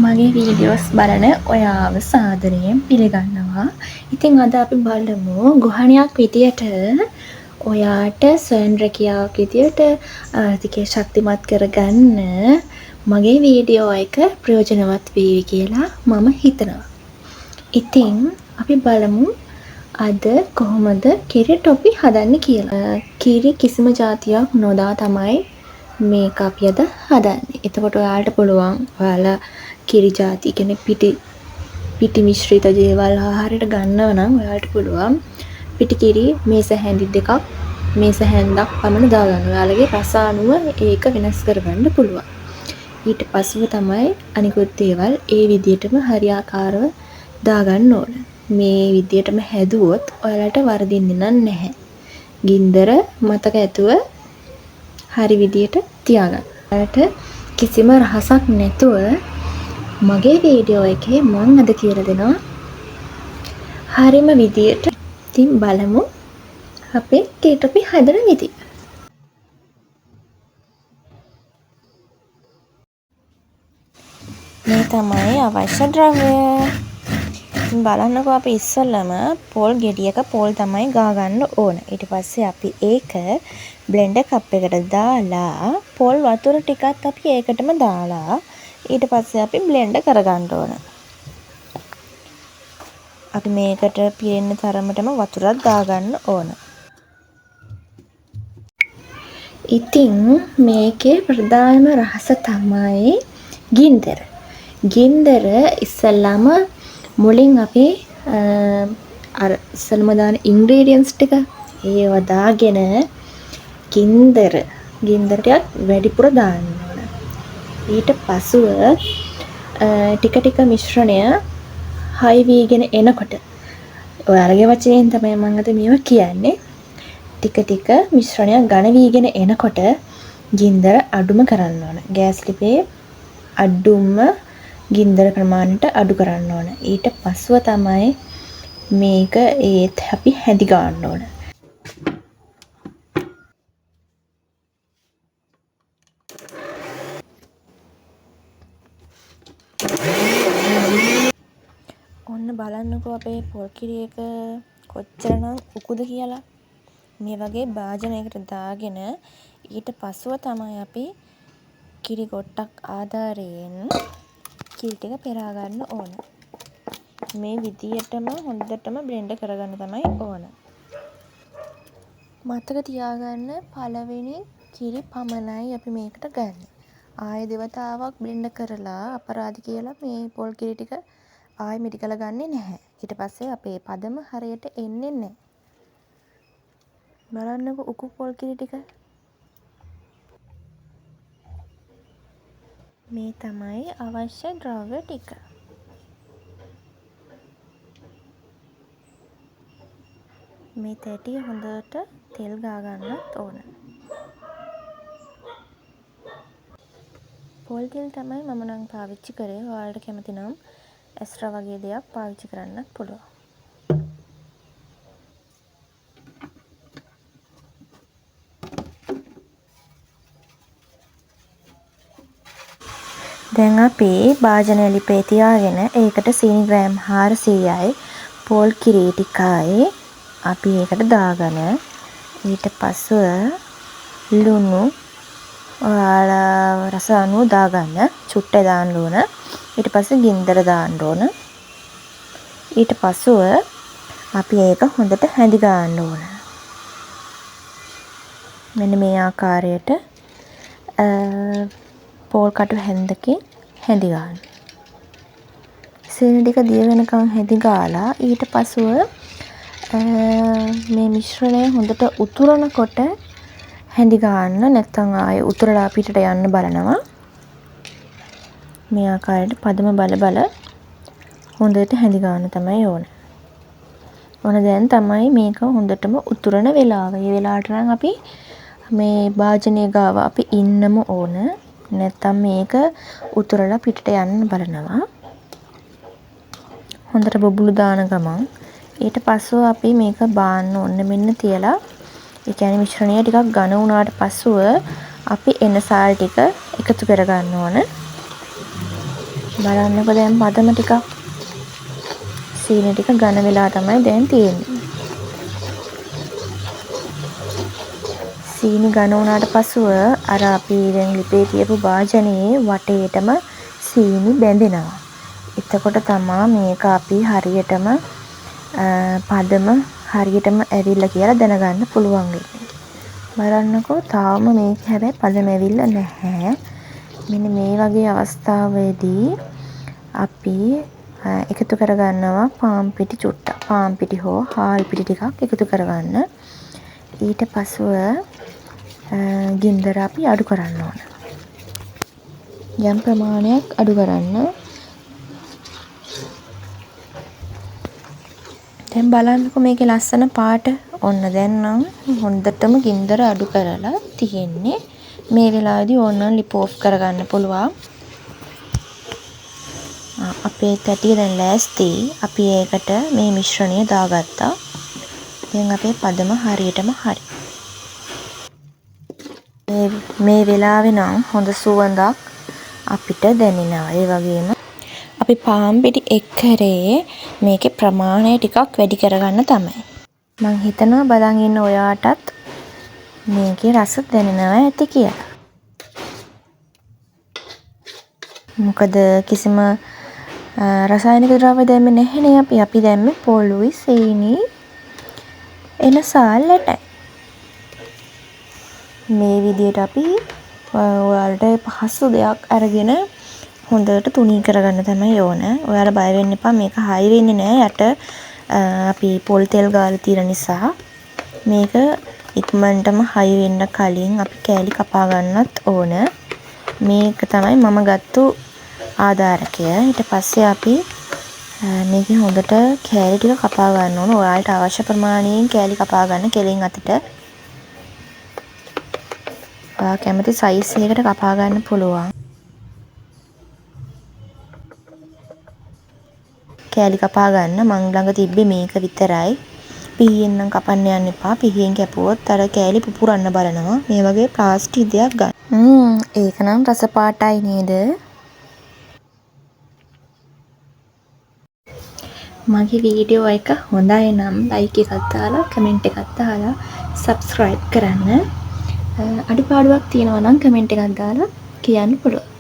මගේ වීඩියෝස් බලන ඔයාව සාදරයෙන් පිළිගන්නවා. ඉතින් අද අපි බලමු ගෘහණියක් විදියට ඔයාට ස්වයං රැකියාවක් විදියට ආර්ථිකය ශක්තිමත් කරගන්න මගේ වීඩියෝ එක ප්‍රයෝජනවත් වේවි කියලා මම හිතනවා. ඉතින් අපි බලමු අද කොහොමද කිරි ටොපි හදන්නේ කියලා. කිරි කිසිම જાතියක් නොදා තමයි මේක අපි අද හදන්නේ. එතකොට ඔයාලට පුළුවන් ඔයාලා කිරි જાති කියන්නේ පිටි මිශ්‍රිත දේවල් ආහාරයට ගන්නව නම් ඔයාලට පුළුවන් පිටි කිරි මේස හැඳි දෙකක් මේස හැන්දක් පමණ දාගන්න. ඔයාලගේ රස අනුව ඒක වෙනස් කරගන්න පුළුවන්. ඊට පස්ව තමයි අනිකුත් දේවල් ඒ විදිහටම හරියාකාරව දාගන්න ඕන. මේ විදිහටම හැදුවොත් ඔයාලට වරදින්නේ නැහැ. ගින්දර මතක ඇතුව හරි විදියට තියාගන්න. ඔයාලට කිසිම රහසක් නැතුව මගේ වීඩියෝ එකේ මම අද කියලා දෙනවා හරිම විදියට. ඉතින් බලමු අපේ කේක් අපි හදන විදිය. මේ තමයි අවශ්‍ය ද්‍රව්‍ය. බලන්නකෝ අපි ඉස්සෙල්ලම පොල් ගෙඩියක පොල් තමයි ගා ගන්න ඕන. ඊට පස්සේ අපි ඒක බ්ලෙන්ඩර් කප් එකට දාලා පොල් වතුර ටිකක් අපි ඒකටම දාලා ඊට පස්සේ අපි බ්ලෙන්ඩ් කරගන්න ඕන. අපි මේකට පිරෙන්න තරමටම වතුරක් දාගන්න ඕන. ඉතින් මේකේ ප්‍රධානම රහස තමයි ගින්දර. ගින්දර ඉස්සෙල්ලාම මුලින් අපි අර ඉස්සෙල්ලාම දාන ඉන්ග්‍රීඩියන්ට්ස් ටික ඒව දාගෙන ගින්දර ටිකක් වැඩිපුර දාන්න ඕන. ඊට පසුව ටික ටික මිශ්‍රණය හයි වීගෙන එනකොට ඔයාලගේ වචනයෙන් තමයි මම අද මේවා කියන්නේ. ටික ටික මිශ්‍රණය ඝන වීගෙන එනකොට ගින්දර අඩුම කරන්න ඕන. ගෑස් ලිපේ අඩුම ගින්දර ප්‍රමාණයට අඩු කරන්න ඕන. ඊට පස්ව තමයි මේක ඒත් අපි හැදි ගන්න ඕන. ඔන්න බලන්නකෝ අපේ පොල් කිරි එක කොච්චරනම් උකුද කියලා. මේ වගේ භාජනයකට දාගෙන ඊට පස්සුව තමයි අපි කිරි කොට්ටක් ආධාරයෙන් කිරි ටික පෙරා ගන්න ඕන. මේ විදියටම හොඳටම බ්ලෙන්ඩ් කරගන්න තමයි ඕන. මතක තියාගන්න පළවෙනි කිරි පමණයි අපි මේකට ගන්න. ආයෙ දෙවතාවක් බ්ලෙන්ඩ් කරලා අපරාධ කියලා මේ පොල් කිරි ටික ආයෙ මිටි කළ ගන්නේ නැහැ. ඊට පස්සේ අපේ පදම හරියට එන්නේ නැහැ. බලන්නකො උකු පොල් කිරි ටික. මේ තමයි අවශ්‍ය ද්‍රව්‍ය ටික. මේ තැටිය හොඳට තෙල් ගා ගන්නත් ඕන. පොල් තෙල් තමයි මම නම් පාවිච්චි කරේ. ඔයාලට කැමති නම් එක්ස්ට්‍රා වගේ දෙයක් පාවිච්චි කරන්නත් පුළුවන්. දැන් අපි භාජනය ලිපේ තියාගෙන ඒකට සීනි ග්‍රෑම් 400යි පොල් කිරි ටිකයි අපි ඒකට දාගෙන ඊට පස්සෙ ලුණු ඔයාලා රස අනුව දාගන්න චුට්ටේ දාන්න ඕන. ඊට පස්සේ ගින්දර දාන්න ඕන. ඊට පස්සෙ අපි ඒක හොඳට හැඳි ගන්න ඕන. මෙන්න මේ ආකාරයට පෝල් කටු හැන්දකින් හැඳි ගන්න. සීනි ටික දිය වෙනකන් හැඳි ගාලා ඊට පස්සෙ මේ මිශ්‍රණය හොඳට උතුරනකොට හැඳි ගන්න. නැත්නම් ආයේ උතුරලා පිටට යන්න බලනවා. මේ ආකාරයට පදම බල හොඳට හැඳි ගන්න තමයි ඕන. දැන් තමයි මේක හොඳටම උතුරන වෙලාව. මේ වෙලාවට නම් අපි මේ භාජනය ගාව අපි ඉන්නම ඕන. නැත්නම් මේක උතුරලා පිටට යන්න බලනවා. හොඳට බබුලු දාන ගමන් ඊට පස්සෙ අපි මේක බාන්න ඕන. මෙන්න තියලා ඒ කියන්නේ මිශ්‍රණය ටිකක් ඝන වුණාට පස්සෙ අපි එන සාල් ටික එකතු කර ගන්න ඕන. බලන්නකො දැන් පදම ටිකක් සීනි ටික ඝන වෙලා තමයි දැන් තියෙන්නේ. සීනි ඝන වුණාට පසුව අර අපි දැන් ලිපේ තියපු භාජනයේ වටේටම සීනි බැඳෙනවා. එතකොට තමයි මේක අපි හරියටම පදම හරියටම ඇවිල්ලා කියලා දැනගන්න පුළුවන් වෙන්නේ. බලන්නකෝ තාම මේක හැබැයි පදම ඇවිල්ලා නැහැ. මෙන්න මේ වගේ අවස්ථාවේදී අපි එකතු කරගන්නවා පාන් පිටි චුට්ටක්. පාන් පිටි හෝ හාල් පිටි ටිකක් එකතු කරගන්න. ඊට පසුව ගින්දර අපි අඩු කරන්න ඕන. යම් ප්‍රමාණයක් අඩු කරන්න. දැන් බලන්නකො මේකේ ලස්සන පාට ඔන්න දැන් නම් හොඳටම ගින්දර අඩු කරලා තියෙන්නේ. මේ වෙලාවේදී ඕනනම් ලිප් ඔෆ් කරගන්න පුළුවන්. අපේ තැටිය දැන් ලෑස්ති. අපි ඒකට මේ මිශ්‍රණය දාගත්තා. දැන් අපේ පදම හරියටම හරි. මේ වෙලාවේ නම් හොඳ සුවඳක් අපිට දැනෙනවා. ඒ වගේම අපි පාන් පිටි එක්කරේ මේකේ ප්‍රමාණය ටිකක් වැඩි කරගන්න තමයි. මං හිතනවා බලන් ඉන්න ඔයාටත් මේකේ රස දැනෙනවා ඇති කියලා. මොකද කිසිම රසායනික ද්‍රව්‍ය දැම්මේ නැහැනේ අපි. අපි දැම්මේ පොළුයි සීනි එන සාල්ලටයි. මේ විදියට අපි ඔයාලට පහසු දෙයක් අරගෙන හොඳට තුනී කරගන්න තමයි ඕන. ඔයාලා බය වෙන්න එපා. මේක හයි වෙන්නේ නැහැ. යට අපි පොල් තෙල් ගාලා තියෙන නිසා මේක ඉක්මනටම හයි වෙන්න කලින් අපි කෑලි කපා ගන්නත් ඕන. මේක තමයි මම ගත්තු ආධාරකය. ඊට පස්සේ අපි මේකේ හොඳට කෑලි ටික කපා ගන්න ඕන. ඔයාලට අවශ්‍ය ප්‍රමාණයෙන් කෑලි කපා ගන්න කෙලින් අතට. ඔයා කැමති සයිස් එකකට කපා ගන්න පුළුවන්. කෑලි කපා ගන්න මං ළඟ තිබ්බේ මේක විතරයි. පිහියෙන් නම් කපන්න යන්න එපා. පිහියෙන් කැපුවොත් අර කෑලි පුපුරන්න බලනවා. මේ වගේ ප්ලාස්ටික් දෙයක් ගන්න. ඒක නම් රස පාටයි නේද? මගේ වීඩියෝ එක හොඳයි නම් ලයික් එකක් දාලා කමෙන්ට් එකක් දාලා සබ්ස්ක්‍රයිබ් කරන්න. අඩුපාඩුවක් තියෙනවා නම් කමෙන්ට් එකක් දාලා කියන්න පුළුවන්.